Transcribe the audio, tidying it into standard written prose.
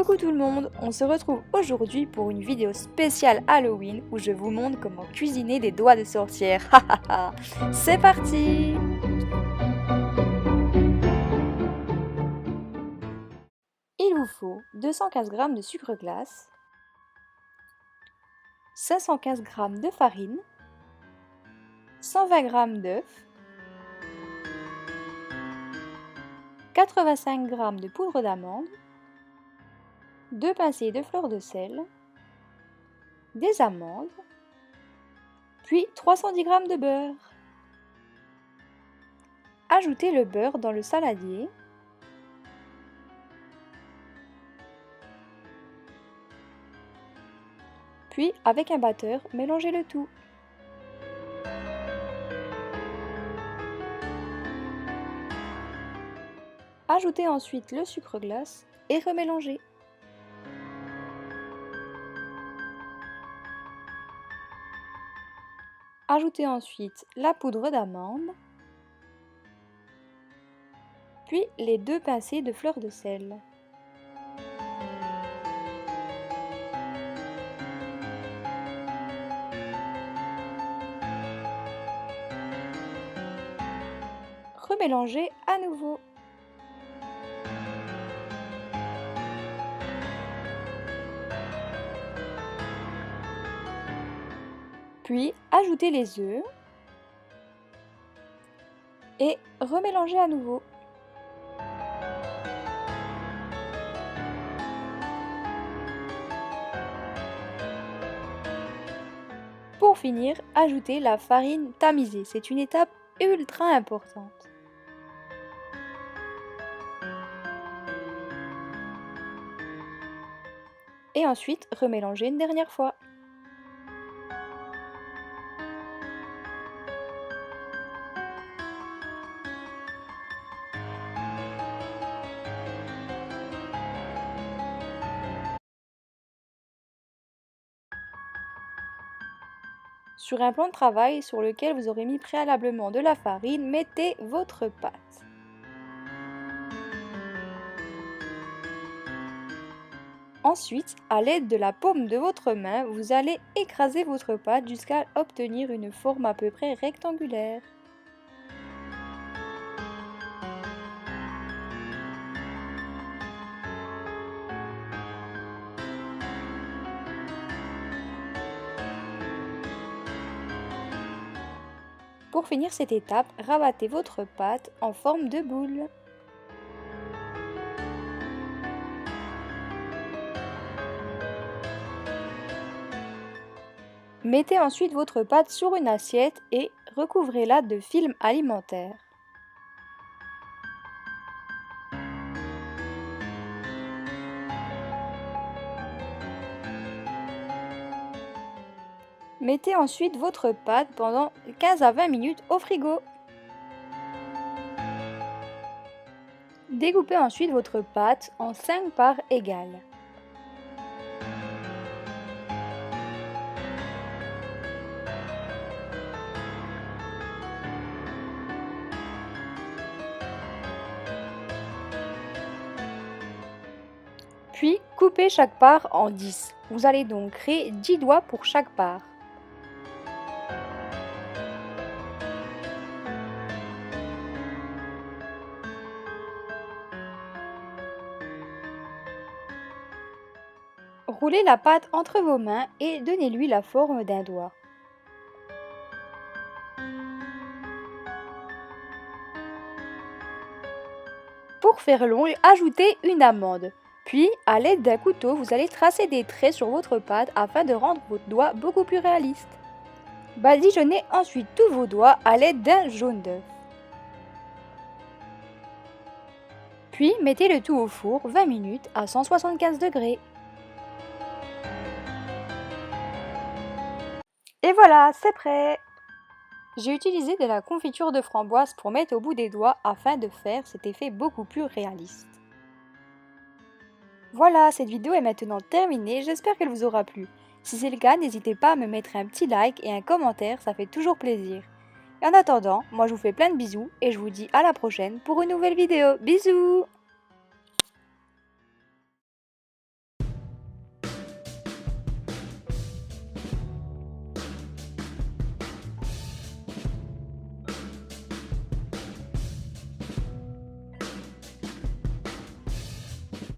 Coucou tout le monde, on se retrouve aujourd'hui pour une vidéo spéciale Halloween où je vous montre comment cuisiner des doigts de sorcière. C'est parti! Il vous faut 215 g de sucre glace, 515 g de farine, 120 g d'œufs, 85 g de poudre d'amande, 2 pincées de fleur de sel, des amandes, puis 310 g de beurre. Ajoutez le beurre dans le saladier. Puis, avec un batteur, mélangez le tout. Ajoutez ensuite le sucre glace et remélangez. Ajoutez ensuite la poudre d'amande, puis les 2 pincées de fleur de sel. Remélangez à nouveau. Puis ajoutez les œufs et remélangez à nouveau. Pour finir, ajoutez la farine tamisée. C'est une étape ultra importante. Et ensuite, remélangez une dernière fois. Sur un plan de travail sur lequel vous aurez mis préalablement de la farine, mettez votre pâte. Ensuite, à l'aide de la paume de votre main, vous allez écraser votre pâte jusqu'à obtenir une forme à peu près rectangulaire. Pour finir cette étape, rabattez votre pâte en forme de boule. Mettez ensuite votre pâte sur une assiette et recouvrez-la de film alimentaire. Mettez ensuite votre pâte pendant 15 à 20 minutes au frigo. Découpez ensuite votre pâte en 5 parts égales. Puis, coupez chaque part en 10. Vous allez donc créer 10 doigts pour chaque part. Roulez la pâte entre vos mains et donnez-lui la forme d'un doigt. Pour faire long, ajoutez une amande. Puis, à l'aide d'un couteau, vous allez tracer des traits sur votre pâte afin de rendre votre doigt beaucoup plus réaliste. Badigeonnez ensuite tous vos doigts à l'aide d'un jaune d'œuf. Puis, mettez le tout au four 20 minutes à 175 degrés. Et voilà, c'est prêt! J'ai utilisé de la confiture de framboise pour mettre au bout des doigts afin de faire cet effet beaucoup plus réaliste. Voilà, cette vidéo est maintenant terminée, j'espère qu'elle vous aura plu. Si c'est le cas, n'hésitez pas à me mettre un petit like et un commentaire, ça fait toujours plaisir. Et en attendant, moi je vous fais plein de bisous et je vous dis à la prochaine pour une nouvelle vidéo. Bisous!